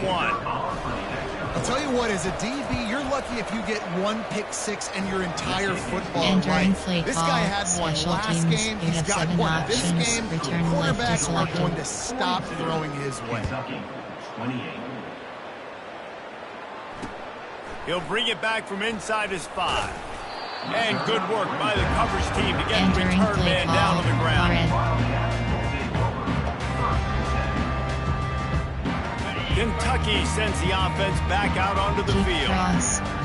I'll tell you what, as a DB, you're lucky if you get one pick six in your entire football life. This guy had one last game. He's got one this game. Quarterbacks are going to stop throwing his way. He'll bring it back from inside his 5. And good work by the coverage team to get the return man down on the ground. Kentucky sends the offense back out onto the field.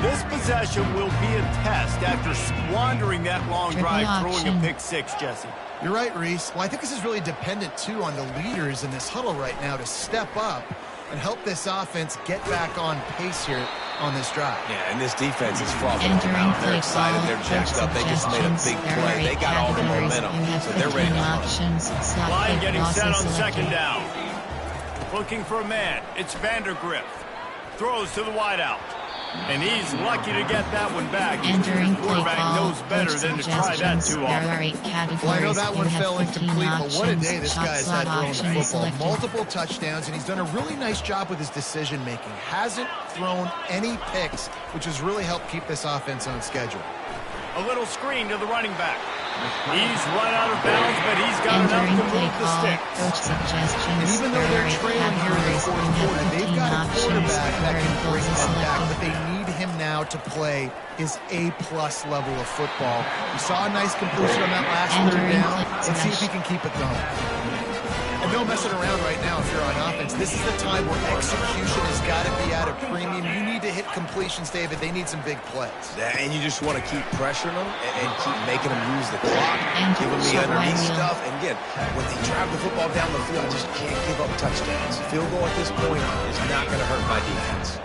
This possession will be a test after squandering that long drive throwing a pick 6, Jesse. You're right, Reese. Well, I think this is really dependent, too, on the leaders in this huddle right now to step up and help this offense get back on pace here on this drive. Yeah, and this defense is frothing them out. They're excited. They're jacked up. They just made a big play. They got all the momentum, so they're ready to run. Line getting set on 2nd down. Looking for a man. It's Vandergrift. Throws to the wideout. And he's lucky to get that one back. Entering play quarterback call, knows better than to try that too often. There are 8 categories. Well, I know that one fell incomplete, but what a day this Shot guy's had throwing the football. selected. Multiple touchdowns, and he's done a really nice job with his decision-making. Hasn't thrown any picks, which has really helped keep this offense on schedule. A little screen to the running back. He's run out of bounds, but he's got enough to move the sticks. And even though they're trailing here in the 4th quarter, they've got a quarterback that can bring them back, but they need him now to play his A-plus level of football. We saw a nice completion on that last 3rd down. Let's see if he can keep it going. And no messing around right now if you're on offense. This is the time where execution has got to be at a premium. You need to hit completions, David. They need some big plays. And you just want to keep pressuring them and keep making them use the clock, give them the underneath stuff. And again, when they drive the football down the field, I just can't give up touchdowns. Field goal at this point is not going to hurt my defense.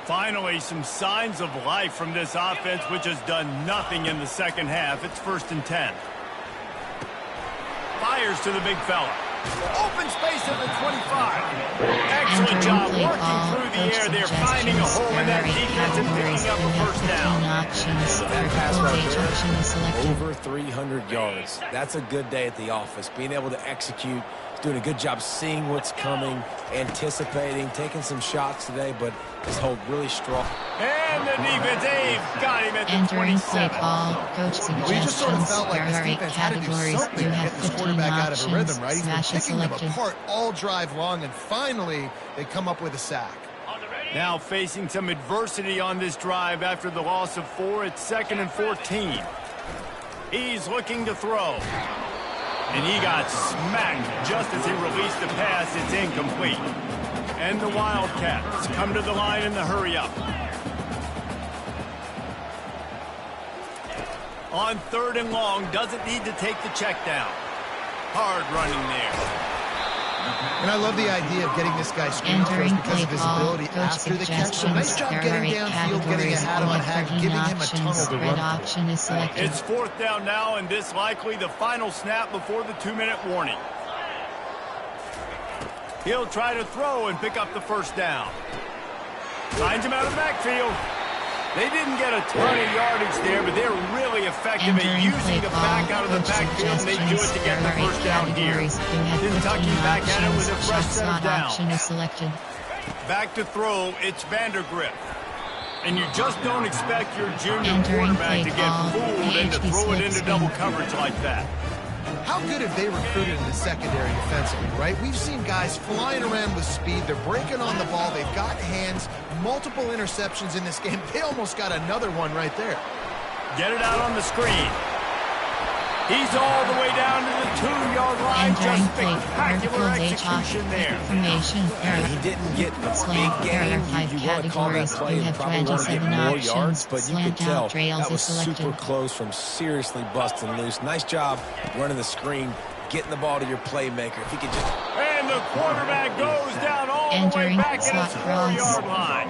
Finally, some signs of life from this offense, which has done nothing in the 2nd half. It's 1st and 10. Fires to the big fella. Open space at the 25. Excellent job working through the air there, finding a hole in that defense and picking up a 1st down. That pass right there, over 300 yards. That's a good day at the office. Being able to execute, doing a good job seeing what's coming, anticipating, taking some shots today, but his hold really strong. And the defense, they've got him at the Entering 27. play call, coach We just sort of suggestions. felt like There this are 8 defense had to do categories. something You to have get this 15 quarterback out of a options. rhythm, right? He's been Smash is picking them selected. apart all drive long, and finally they come up with a sack. Now facing some adversity on this drive after the loss of 4. It's 2nd and 14. He's looking to throw. And he got smacked just as he released the pass. It's incomplete. And the Wildcats come to the line in the hurry-up. On 3rd and long, doesn't need to take the check down. Hard running there. And I love the idea of getting this guy screen first because of his ability after the catch. So nice job getting downfield, getting a hat-on-hat, giving him a tunnel to run through. It's 4th down now, and this likely the final snap before the 2-minute warning. He'll try to throw and pick up the 1st down. Finds him out of the backfield. They didn't get a ton of yardage there, but they're really effective at using the back out of the backfield, and they do it to get the 1st down here. Kentucky back at it with a fresh set of downs. Back to throw, it's Vandergrift. And you just don't expect your junior quarterback to get fooled and to throw it into double coverage like that. How good have they recruited in the secondary defensively, right? We've seen guys flying around with speed. They're breaking on the ball. They've got hands, multiple interceptions in this game. They almost got another one right there. Get it out on the screen. He's all the way down to the 2-yard line. Just spectacular execution there. And he didn't get a big game. You want to call that play and probably want to get more yards, but you can tell that was super close from seriously busting loose. Nice job running the screen, getting the ball to your playmaker. If he could just... And the quarterback goes down all the way back at his 4-yard line.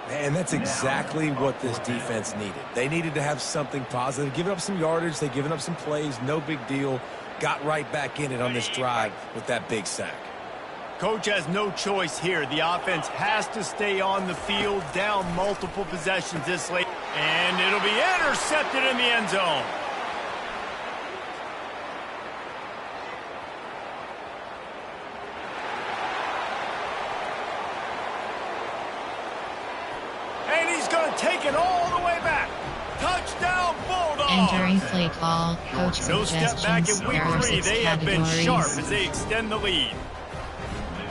And that's exactly what this defense needed. They needed to have something positive. Giving up some yardage, they've given up some plays, no big deal. Got right back in it on this drive with that big sack. Coach has no choice here. The offense has to stay on the field, down multiple possessions this late. And it'll be intercepted in the end zone. And he's going to take it all the way back. Touchdown, Bulldogs! Entering play call, coach No step back in suggestions. week There are 3. 6 They have been sharp categories. as they extend the lead.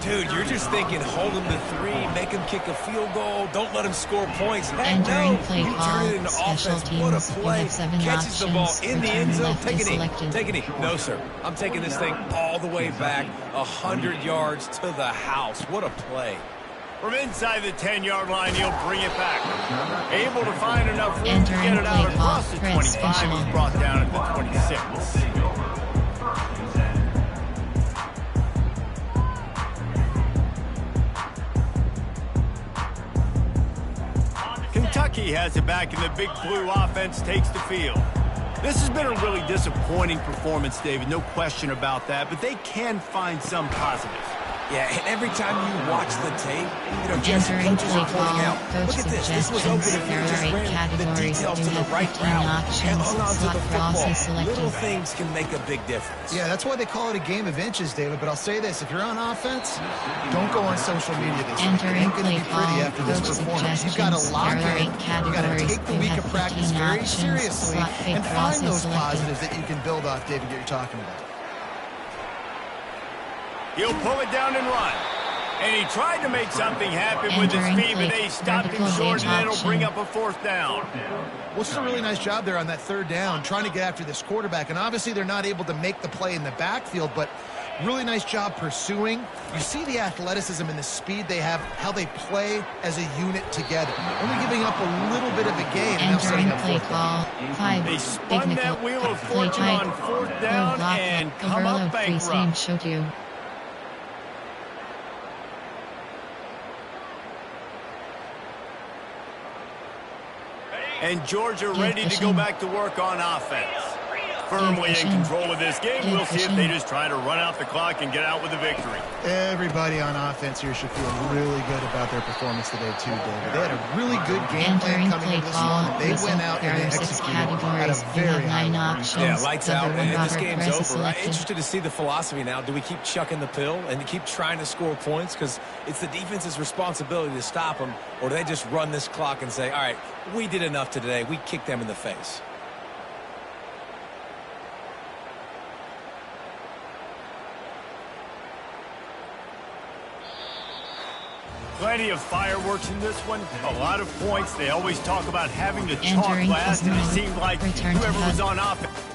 Dude, you're just thinking hold them to 3, make them kick a field goal, don't let them score points. Heck Entering no, play you call, turn it into special offense. What a teams. You play. have 7 Catches the ball options. in the Return end zone. left Take is a knee. selected. Take a knee. No, sir. I'm taking this thing all the way back, 100 yards to the house. What a play. From inside the 10-yard line, he'll bring it back. Able to find enough room to Entering get it out play across call, the Fred 25. special. He's brought down at the 26. Kentucky has it back, and the Big Blue offense takes the field. This has been a really disappointing performance, David, no question about that, but they can find some positives. Yeah, and every time you watch the tape, you know, Jesse, Entering coaches play are pointing call, out, coach look at this. This was suggestions. open if There you just are 8 ran the categories. details You to the have right 15 route and options. hung on to Slot the cross football. is selected. Little things can make a big difference. Yeah, that's why they call it a game of inches, David. But I'll say this. If you're on offense, don't go on social media this week. It Entering ain't going to play be pretty call, after this coach performance. You've got to suggestions. lock There are 8 in. You've got to categories. take the You week have of practice 15 very options. seriously Slot fake and cross find is those selected. positives that you can build off, David, that you're talking about. He'll pull it down and run. And he tried to make something happen with his Entering feet, but play, they stopped him vertical short, hitch and it'll bring option. up a 4th down. Well, it's a really nice job there on that 3rd down, trying to get after this quarterback. And obviously they're not able to make the play in the backfield, but really nice job pursuing. You see the athleticism and the speed they have, how they play as a unit together. Only giving up a little bit of a gain. And now setting Entering up play 4th call, 5. They spun that wheel of play fortune tight. on 4th down and come up bankrupt. Showed you. And Georgia ready to go back to work on offense. Firmly in control of this game. We'll see if they just try to run out the clock and get out with a victory. Everybody on offense here should feel really good about their performance today, too, David. They had a really good game plan coming into this one, and they went out and they executed at a very high level. Yeah, lights out, and this game's over. I'm Selected. interested to see the philosophy now. Do we keep chucking the pill and keep trying to score points? Because it's the defense's responsibility to stop them, or do they just run this clock and say, all right, we did enough today. We kicked them in the face. Plenty of fireworks in this one. A lot of points. They always talk about having the chalk Entering last, and it Cosmo. seemed like Return to whoever was HUD. on offense